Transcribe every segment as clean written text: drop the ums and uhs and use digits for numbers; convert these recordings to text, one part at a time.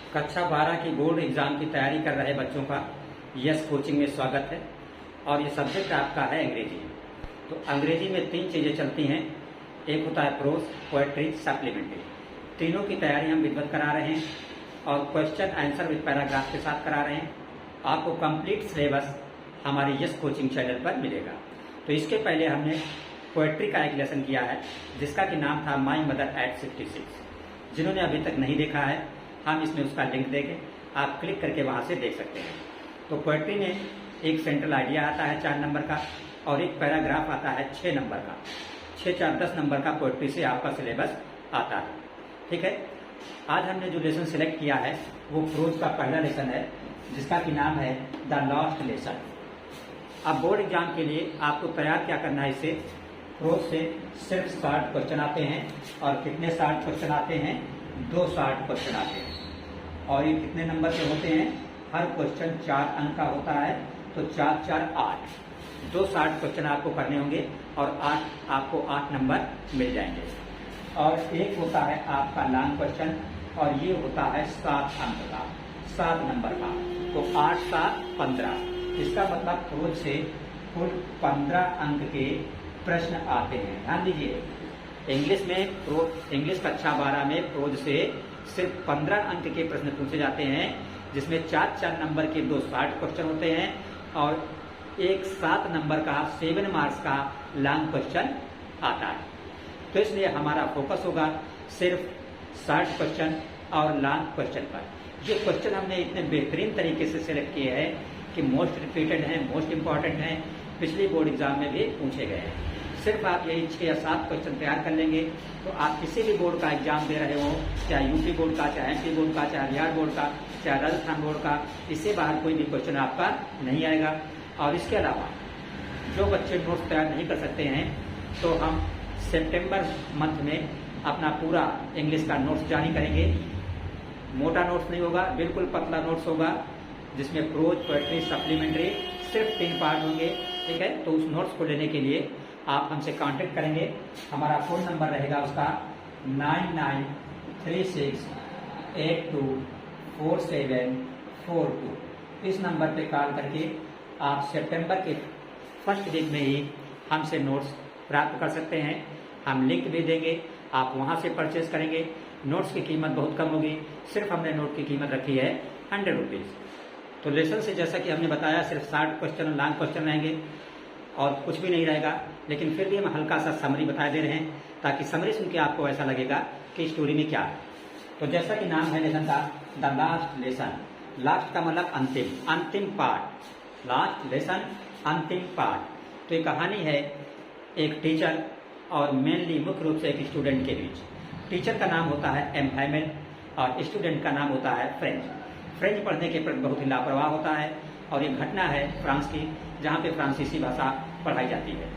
कक्षा 12 की board exam की तैयारी कर रहे बच्चों का यस कोचिंग में स्वागत है। और ये सब्जेक्ट आपका है अंग्रेजी। तो अंग्रेजी में 3 चीज़ें चलती हैं। एक होता है प्रोज, पोएट्री, सप्लीमेंट्री। तीनों की तैयारी हम विधिवत करा रहे हैं और क्वेश्चन आंसर विद पैराग्राफ के साथ करा रहे हैं। आपको कंप्लीट सिलेबस हमारी यस कोचिंग चैनल पर मिलेगा। तो इसके पहले हमने पोएट्री का एक लेसन किया है जिसका कि नाम था माई मदर एट 66। जिन्होंने अभी तक नहीं देखा है, हम इसमें उसका लिंक देंगे, आप क्लिक करके वहां से देख सकते हैं। तो पोएट्री में एक सेंट्रल आइडिया आता है 4 नंबर का और एक पैराग्राफ आता है 6 नंबर का। 6, 4, 10 नंबर का पोएट्री से आपका सिलेबस आता है। ठीक है, आज हमने जो लेसन सिलेक्ट किया है वो प्रोज का पहला लेसन है जिसका कि नाम है द लास्ट लेसन। अब बोर्ड एग्जाम के लिए आपको तैयार क्या करना है, इससे प्रोज से सिर्फ 60 क्वेश्चन आते हैं। और कितने 60 क्वेश्चन आते हैं? 2 60 क्वेश्चन आते हैं। और ये कितने नंबर के होते हैं? हर क्वेश्चन 4 अंक का होता है, तो 4, 4, 8। 2 60 क्वेश्चन आपको करने होंगे और आपको 8 नंबर मिल जाएंगे। और एक होता है आपका लॉन्ग क्वेश्चन और ये होता है 7 अंक का, 7 नंबर का। तो 8, 7, 15। इसका मतलब प्रोज से कुल 15 अंक के प्रश्न आते हैं। ध्यान दीजिए, इंग्लिश कक्षा 12 में प्रोज से सिर्फ 15 अंक के प्रश्न पूछे जाते हैं, जिसमें 4 नंबर के 2 60 क्वेश्चन होते हैं और एक 7 नंबर का 7 मार्क्स का लॉन्ग क्वेश्चन आता है। तो इसलिए हमारा फोकस होगा सिर्फ 60 क्वेश्चन और लॉन्ग क्वेश्चन पर। ये क्वेश्चन हमने इतने बेहतरीन तरीके से सिलेक्ट किए हैं कि मोस्ट रिपीटेड हैं, मोस्ट इंपॉर्टेंट हैं, पिछले बोर्ड एग्जाम में भी पूछे गए हैं। सिर्फ आप यही 6 या 7 क्वेश्चन तैयार कर लेंगे तो आप किसी भी बोर्ड का एग्जाम दे रहे हो, चाहे यूपी बोर्ड का, चाहे एमपी बोर्ड का, चाहे बिहार बोर्ड का, चाहे राजस्थान बोर्ड का, इससे बाहर कोई भी क्वेश्चन आपका नहीं आएगा। और इसके अलावा जो बच्चे नोट्स तैयार नहीं कर सकते हैं, तो हम सितंबर मंथ में अपना पूरा इंग्लिश का नोट्स जारी करेंगे। मोटा नोट्स नहीं होगा, बिल्कुल पतला नोट्स होगा, जिसमें प्रोज, पोएट्री, सप्लीमेंट्री सिर्फ 3 पार्ट होंगे। ठीक है, तो उस नोट्स को लेने के लिए आप हमसे कांटेक्ट करेंगे। हमारा फ़ोन नंबर रहेगा उसका 9936824742। इस नंबर पे कॉल करके आप सितंबर के फर्स्ट वीक में ही हमसे नोट्स प्राप्त कर सकते हैं। हम लिंक भी देंगे, आप वहां से परचेज करेंगे। नोट्स की कीमत बहुत कम होगी, सिर्फ हमने नोट की कीमत रखी है 100 रुपीज़। तो लेसन से जैसा कि हमने बताया सिर्फ 60 क्वेश्चन लॉन्ग क्वेश्चन रहेंगे और कुछ भी नहीं रहेगा, लेकिन फिर भी हम हल्का सा समरी बता दे रहे हैं ताकि समरी सुन के आपको ऐसा लगेगा कि स्टोरी में क्या है। तो जैसा कि नाम है लेसन का द लास्ट लेसन। लास्ट का मतलब अंतिम, अंतिम पार्ट। लास्ट लेसन, अंतिम पार्ट। तो ये कहानी है एक टीचर और मेनली मुख्य रूप से एक स्टूडेंट के बीच। टीचर का नाम होता है एम हैमेल और स्टूडेंट का नाम होता है फ्रेंच। फ्रेंच पढ़ने के प्रति बहुत ही लापरवाह होता है और ये घटना है फ्रांस की, जहाँ पे फ्रांसीसी भाषा पढ़ाई जाती है।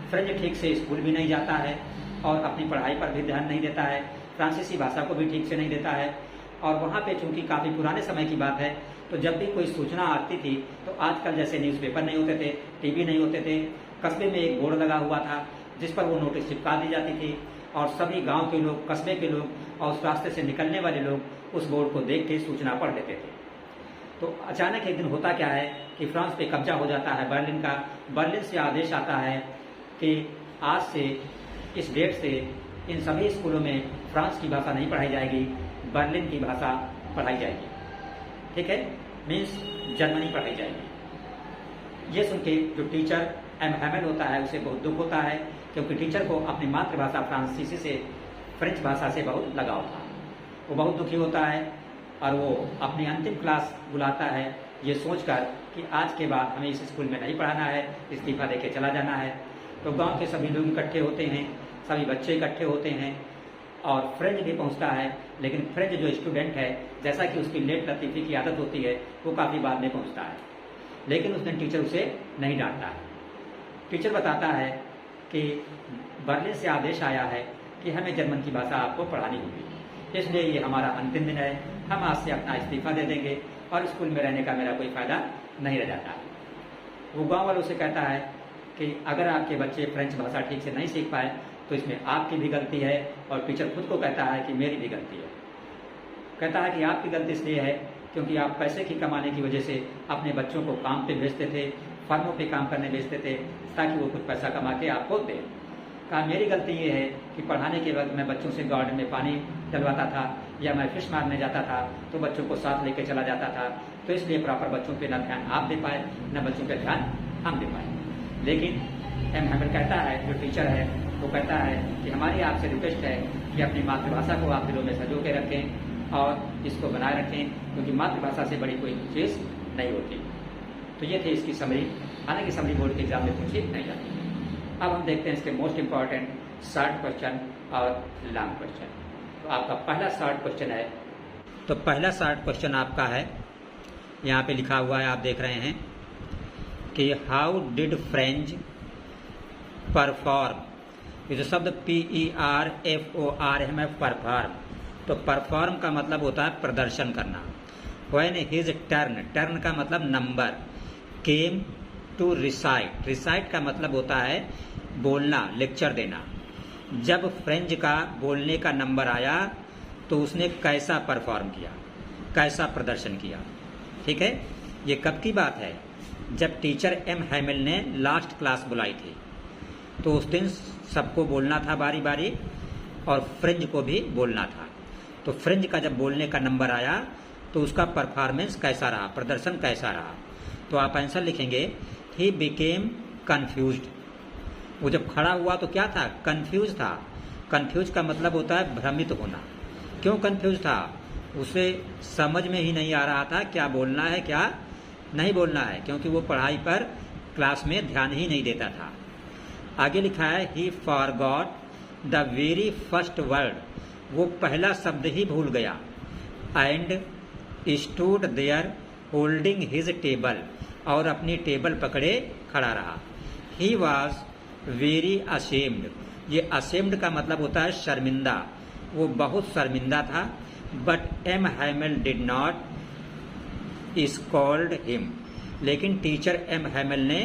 फ्रेंच ठीक से स्कूल भी नहीं जाता है और अपनी पढ़ाई पर भी ध्यान नहीं देता है, फ्रांसीसी भाषा को भी ठीक से नहीं देता है। और वहाँ पे चूंकि काफ़ी पुराने समय की बात है, तो जब भी कोई सूचना आती थी तो आजकल जैसे न्यूज़पेपर नहीं होते थे, टीवी नहीं होते थे, कस्बे में एक बोर्ड लगा हुआ था जिस पर वो नोटिस चिपका दी जाती थी और सभी गाँव के लोग, कस्बे के लोग और उस रास्ते से निकलने वाले लोग उस बोर्ड को देख के सूचना पढ़ लेते थे। तो अचानक एक दिन होता क्या है कि फ्रांस पे कब्जा हो जाता है बर्लिन का। बर्लिन से आदेश आता है कि आज से, इस डेट से इन सभी स्कूलों में फ्रांस की भाषा नहीं पढ़ाई जाएगी, बर्लिन की भाषा पढ़ाई जाएगी। ठीक है, मीन्स जर्मनी पढ़ाई जाएगी। ये सुन के जो टीचर एम हैमेल होता है उसे बहुत दुख होता है, क्योंकि टीचर को अपनी मातृभाषा फ्रांसीसी से, फ्रेंच भाषा से बहुत लगाव था। वो बहुत दुखी होता है और वो अपनी अंतिम क्लास बुलाता है ये सोचकर कि आज के बाद हमें इस स्कूल में नहीं पढ़ाना है, इस्तीफा देके चला जाना है। तो गांव के सभी लोग इकट्ठे होते हैं, सभी बच्चे इकट्ठे होते हैं और फ्रेंच भी पहुंचता है। लेकिन फ्रेंच जो स्टूडेंट है, जैसा कि उसकी लेट लतीफ़ी की आदत होती है, वो काफ़ी बाद में पहुंचता है। लेकिन उस दिन टीचर उसे नहीं डांटता है। टीचर बताता है कि बर्लिन से आदेश आया है कि हमें जर्मन की भाषा आपको पढ़ानी होगी, इसलिए ये हमारा अंतिम दिन है, हम आज से अपना इस्तीफा दे देंगे और स्कूल में रहने का मेरा कोई फ़ायदा नहीं रह जाता। वो गांव वालों से कहता है कि अगर आपके बच्चे फ्रेंच भाषा ठीक से नहीं सीख पाए तो इसमें आपकी भी गलती है, और टीचर खुद को कहता है कि मेरी भी गलती है। कहता है कि आपकी गलती इसलिए है क्योंकि आप पैसे की कमाने की वजह से अपने बच्चों को काम पे भेजते थे, फर्मों पे काम करने भेजते थे ताकि वो कुछ पैसा कमा के आपको दें। कहा मेरी गलती ये है कि पढ़ाने के वक्त मैं बच्चों से गार्डन में पानी डलवाता था या मैं फिश मारने जाता था तो बच्चों को साथ लेके चला जाता था, तो इसलिए प्रॉपर बच्चों पे न ध्यान आप दे पाए न बच्चों पे ध्यान हम दे पाए। लेकिन एम हैमिल कहता है, जो टीचर है वो कहता है कि हमारी आपसे रिक्वेस्ट है कि अपनी मातृभाषा को आप दिलों में सजो के रखें और इसको बनाए रखें, क्योंकि मातृभाषा से बड़ी कोई चीज़ नहीं होती। तो ये थी इसकी समरी। हालांकि समरी बोर्ड के एग्जाम में पूछी नहीं जाती। अब हम देखते हैं इसके मोस्ट इंपॉर्टेंट शॉर्ट क्वेश्चन और लॉन्ग क्वेश्चन। तो आपका पहला शॉर्ट क्वेश्चन है, तो पहला शॉर्ट क्वेश्चन आपका है, यहाँ पे लिखा हुआ है, आप देख रहे हैं कि हाउ डिड फ्रेंच परफॉर्म। ये जो शब्द PERFOR है, मैं परफॉर्म, तो परफॉर्म का मतलब होता है प्रदर्शन करना। व्हेन हिज टर्न, टर्न का मतलब number, came to recite, recite का मतलब होता है बोलना, लेक्चर देना। जब फ्रेंच का बोलने का नंबर आया तो उसने कैसा परफॉर्म किया, कैसा प्रदर्शन किया। ठीक है, ये कब की बात है? जब टीचर एम हैमिल ने लास्ट क्लास बुलाई थी, तो उस दिन सबको बोलना था बारी बारी और फ्रेंच को भी बोलना था। तो फ्रेंच का जब बोलने का नंबर आया तो उसका परफॉर्मेंस कैसा रहा, प्रदर्शन कैसा रहा। तो आप आंसर लिखेंगे ही बिकेम कन्फ्यूज्ड। वो जब खड़ा हुआ तो क्या था? कन्फ्यूज था। कन्फ्यूज का मतलब होता है भ्रमित होना। क्यों कन्फ्यूज था? उसे समझ में ही नहीं आ रहा था क्या बोलना है क्या नहीं बोलना है, क्योंकि वो पढ़ाई पर क्लास में ध्यान ही नहीं देता था। आगे लिखा है ही forgot the very first word, वो पहला शब्द ही भूल गया। And stood there holding his table, और अपनी टेबल पकड़े खड़ा रहा। ही वॉज वेरी असेम्ड, ये असेम्ड का मतलब होता है शर्मिंदा, वो बहुत शर्मिंदा था। But M Hamel did not scold him, लेकिन टीचर एम हैमिल ने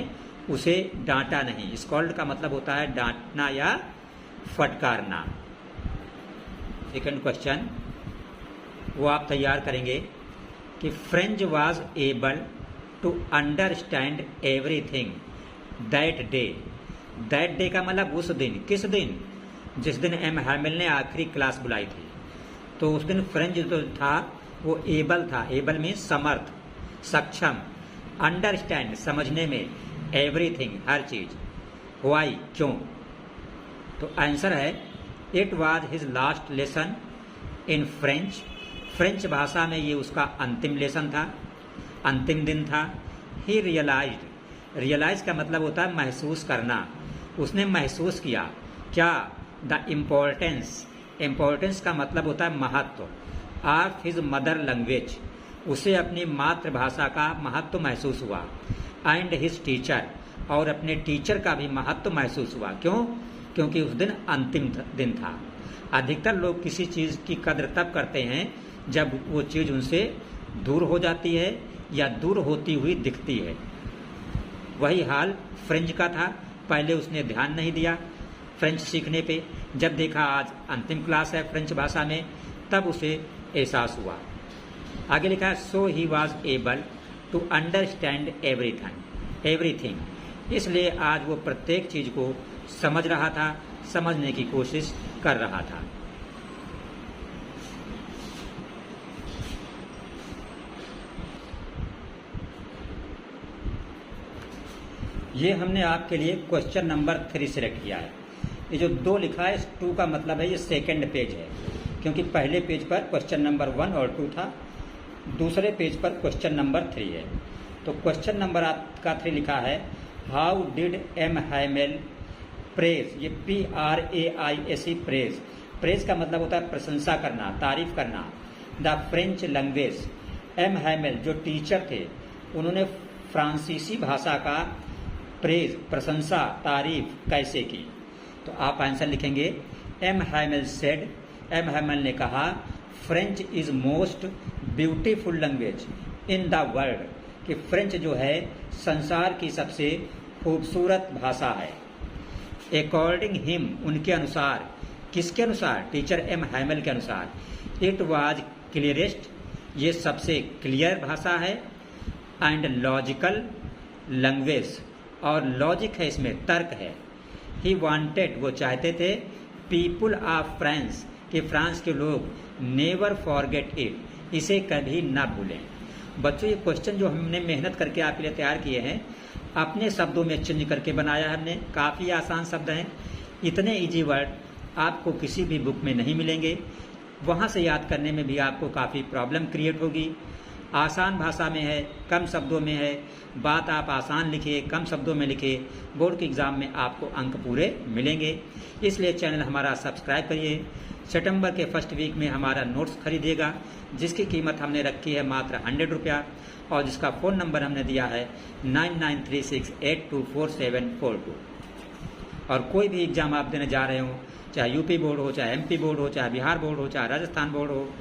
उसे डांटा नहीं। स्कॉल्ड का मतलब होता है डांटना या फटकारना। सेकंड क्वेश्चन वो आप तैयार करेंगे कि French was able to understand everything that day. That day का मतलब उस दिन, किस दिन? जिस दिन एम हैमिल ने आखिरी क्लास बुलाई थी। तो उस दिन फ्रेंच जो था वो एबल था, एबल में समर्थ, सक्षम, अंडरस्टैंड समझने में, एवरीथिंग हर चीज, व्हाई क्यों। तो आंसर है it was his last lesson in French. French भाषा में ये उसका अंतिम लेसन था, अंतिम दिन था। ही रियलाइज्ड, रियलाइज का मतलब होता है महसूस करना। उसने महसूस किया क्या? द इम्पोर्टेंस, इम्पोर्टेंस का मतलब होता है महत्व, ऑफ हिज मदर लैंग्वेज, उसे अपनी मातृभाषा का महत्व महसूस हुआ। एंड हिज टीचर, और अपने टीचर का भी महत्व महसूस हुआ। क्यों? क्योंकि उस दिन अंतिम दिन था। अधिकतर लोग किसी चीज़ की कद्र तब करते हैं जब वो चीज़ उनसे दूर हो जाती है या दूर होती हुई दिखती है। वही हाल फ्रेंच का था। पहले उसने ध्यान नहीं दिया फ्रेंच सीखने पे, जब देखा आज अंतिम क्लास है फ्रेंच भाषा में, तब उसे एहसास हुआ। आगे लिखा है so he was able to understand everything, इसलिए आज वो प्रत्येक चीज को समझ रहा था, समझने की कोशिश कर रहा था। ये हमने आपके लिए क्वेश्चन नंबर 3 सिलेक्ट किया है। ये जो 2 लिखा है, 2 का मतलब है ये सेकंड पेज है, क्योंकि पहले पेज पर क्वेश्चन नंबर 1 और 2 था, दूसरे पेज पर क्वेश्चन नंबर 3 है। तो क्वेश्चन नंबर आपका 3 लिखा है how did M Hamel praise, ये PRAISE प्रेज, प्रेज का मतलब होता है प्रशंसा करना, तारीफ करना, the French language. M Hamel जो टीचर थे उन्होंने फ्रांसीसी भाषा का प्रेज, प्रशंसा, तारीफ कैसे की। तो आप आंसर लिखेंगे एम हैमिल सेड, एम हैमिल ने कहा French is most beautiful language in the world, कि फ्रेंच जो है संसार की सबसे खूबसूरत भाषा है। अकॉर्डिंग हिम, उनके अनुसार, किसके अनुसार? टीचर एम हैमिल के अनुसार। इट वाज क्लियरेस्ट, ये सबसे क्लियर भाषा है, एंड लॉजिकल लैंग्वेज, और लॉजिक है, इसमें तर्क है। ही वांटेड, वो चाहते थे, पीपुल ऑफ फ्रांस, कि फ्रांस के लोग नेवर फॉरगेट इट, इसे कभी ना भूलें। बच्चों ये क्वेश्चन जो हमने मेहनत करके आपके लिए तैयार किए हैं, अपने शब्दों में चेंज करके बनाया हमने। काफ़ी आसान शब्द हैं, इतने इजी वर्ड आपको किसी भी बुक में नहीं मिलेंगे। वहाँ से याद करने में भी आपको काफ़ी प्रॉब्लम क्रिएट होगी। आसान भाषा में है, कम शब्दों में है, बात आप आसान लिखिए, कम शब्दों में लिखिए, बोर्ड के एग्ज़ाम में आपको अंक पूरे मिलेंगे। इसलिए चैनल हमारा सब्सक्राइब करिए। सितंबर के फर्स्ट वीक में हमारा नोट्स खरीदिएगा, जिसकी कीमत हमने रखी है मात्र 100 रुपया, और जिसका फ़ोन नंबर हमने दिया है 9936824742। और कोई भी एग्ज़ाम आप देने जा रहे हो, चाहे यूपी बोर्ड हो, चाहे एमपी बोर्ड हो, चाहे बिहार बोर्ड हो, चाहे राजस्थान बोर्ड हो,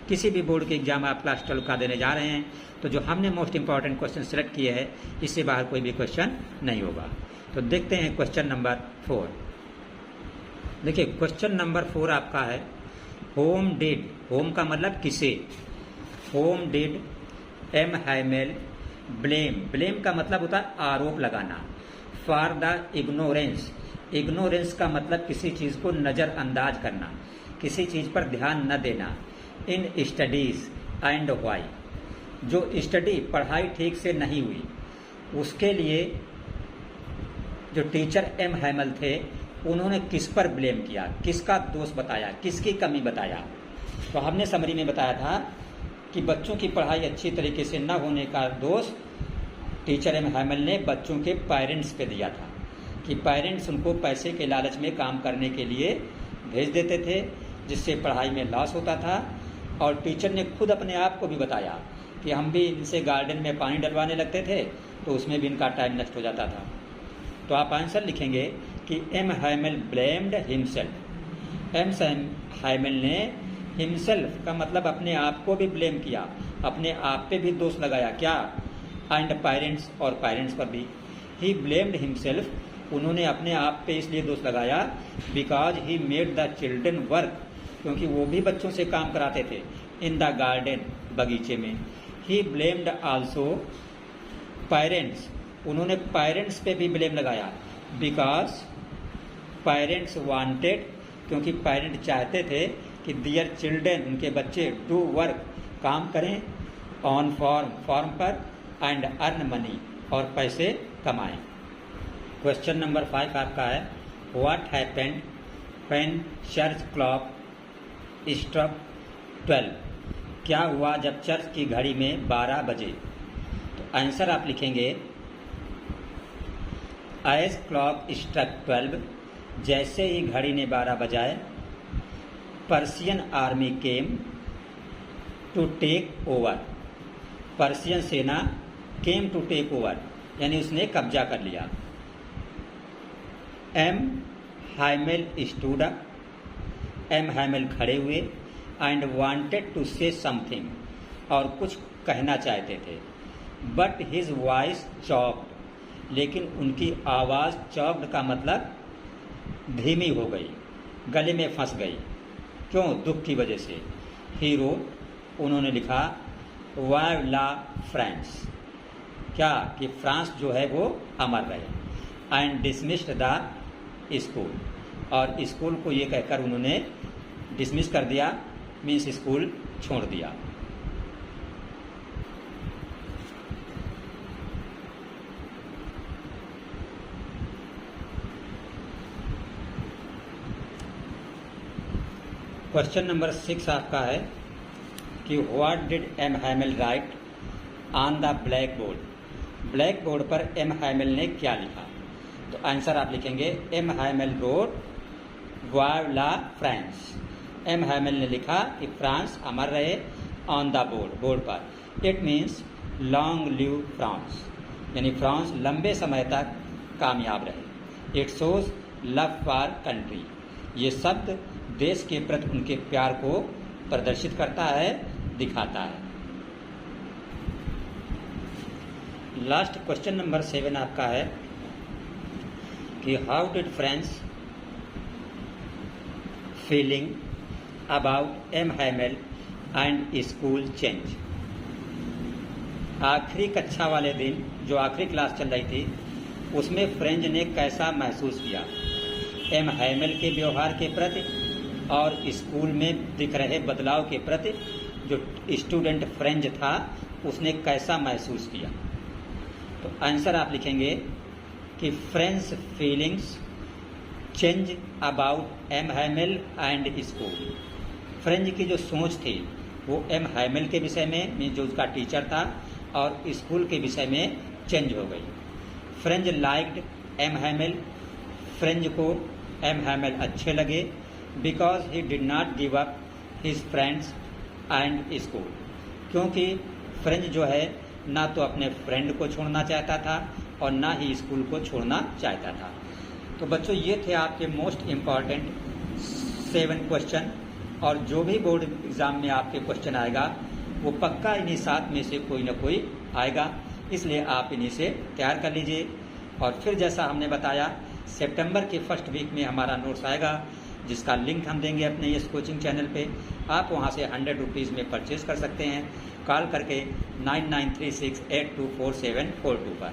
किसी भी बोर्ड के एग्जाम आप क्लास 12 का देने जा रहे हैं, तो जो हमने मोस्ट इंपॉर्टेंट क्वेश्चन सेलेक्ट किए हैं, इससे बाहर कोई भी क्वेश्चन नहीं होगा। तो देखते हैं क्वेश्चन नंबर 4। देखिए क्वेश्चन नंबर 4 आपका है, होम डिड, होम का मतलब किसे, whom did M Hamel blame, blame का मतलब होता है आरोप लगाना, फॉर द इग्नोरेंस, इग्नोरेंस का मतलब किसी चीज़ को नज़रअंदाज करना, किसी चीज़ पर ध्यान न देना, इन स्टडीज एंड वाई, जो स्टडी पढ़ाई ठीक से नहीं हुई उसके लिए जो टीचर एम हैमल थे उन्होंने किस पर ब्लेम किया, किसका दोष बताया, किसकी कमी बताया। तो हमने समरी में बताया था कि बच्चों की पढ़ाई अच्छी तरीके से न होने का दोष टीचर एम हैमल ने बच्चों के पेरेंट्स पे दिया था, कि पेरेंट्स उनको पैसे के लालच में काम करने के लिए भेज देते थे, जिससे पढ़ाई में लॉस होता था। और टीचर ने खुद अपने आप को भी बताया कि हम भी इनसे गार्डन में पानी डलवाने लगते थे, तो उसमें भी इनका टाइम नष्ट हो जाता था। तो आप आंसर लिखेंगे कि M Hamel blamed himself, M Hamel ने हिमसेल्फ का मतलब अपने आप को भी ब्लेम किया, अपने आप पे भी दोष लगाया, क्या, एंड पेरेंट्स, और पेरेंट्स पर भी। ही ब्लेम्ड हिमसेल्फ, उन्होंने अपने आप पे इसलिए दोष लगाया, because he made the children work, क्योंकि वो भी बच्चों से काम कराते थे, इन द गार्डन, बगीचे में। ही ब्लेम्ड आल्सो पेरेंट्स, उन्होंने पेरेंट्स पे भी ब्लेम लगाया, बिकॉज पेरेंट्स वांटेड, क्योंकि पेरेंट चाहते थे कि दियर चिल्ड्रन, उनके बच्चे, डू वर्क, काम करें, ऑन फॉर्म, फॉर्म पर, एंड अर्न मनी, और पैसे कमाएं। क्वेश्चन नंबर 5 आपका है, what happened when church clock struck 12, क्या हुआ जब चर्च की घड़ी में 12 बजे। तो आंसर आप लिखेंगे, एज क्लॉक स्ट्रक 12, जैसे ही घड़ी ने 12 बजाए, Persian army came to take over, Persian सेना केम टू टेक ओवर, यानी उसने कब्जा कर लिया। M Hamel stood up, M Hamel खड़े हुए, and wanted to say something, और कुछ कहना चाहते थे, बट हिज वॉइस चॉक्ड, लेकिन उनकी आवाज़, चॉक्ड का मतलब धीमी हो गई, गले में फंस गई, क्यों, दुख की वजह से। हीरो, उन्होंने लिखा, वाइव ला फ्रांस, क्या, कि फ्रांस जो है वो अमर रहे, एंड डिसमिस्ड द स्कूल, और स्कूल को ये कहकर उन्होंने डिसमिस कर दिया, मीन्स स्कूल छोड़ दिया। क्वेश्चन नंबर 6 आपका है कि what did M Hamel write on the black board, black board पर एम हैमल ने क्या लिखा। तो आंसर आप लिखेंगे, M Hamel wrote vive la France, M Hamel ने लिखा कि फ्रांस अमर रहे, ऑन द बोर्ड, बोर्ड पर। It means long live France, यानी फ्रांस लंबे समय तक कामयाब रहे। It shows love for country, ये शब्द देश के प्रति उनके प्यार को प्रदर्शित करता है, दिखाता है। लास्ट क्वेश्चन नंबर 7 आपका है कि how did France feeling about M Hamel and school change. आखिरी कक्षा वाले दिन जो आखिरी क्लास चल रही थी उसमें फ्रेंच ने कैसा महसूस किया, एम हैमेल के व्यवहार के प्रति और स्कूल में दिख रहे बदलाव के प्रति जो स्टूडेंट फ्रेंच था उसने कैसा महसूस किया। तो आंसर आप लिखेंगे कि French feelings change about M Hamel and school. French की जो सोच थी वो एम हैमेल के विषय में जो उसका टीचर था और स्कूल के विषय में चेंज हो गई। French liked M Hamel, French को एम हैमेल अच्छे लगे because he did not give up his friends and school, क्योंकि फ्रेंच जो है ना तो अपने फ्रेंड को छोड़ना चाहता था और ना ही स्कूल को छोड़ना चाहता था। तो बच्चों ये थे आपके मोस्ट इम्पॉर्टेंट 7 क्वेश्चन, और जो भी बोर्ड एग्जाम में आपके क्वेश्चन आएगा वो पक्का इन्हीं 7 में से कोई ना कोई आएगा, इसलिए आप इन्हीं से तैयार कर लीजिए। और फिर जैसा हमने बताया सितंबर के फर्स्ट वीक में हमारा नोट्स आएगा जिसका लिंक हम देंगे अपने इस कोचिंग चैनल पे। आप वहां से 100 रुपीज़ में परचेज कर सकते हैं कॉल करके 9936824742 पर।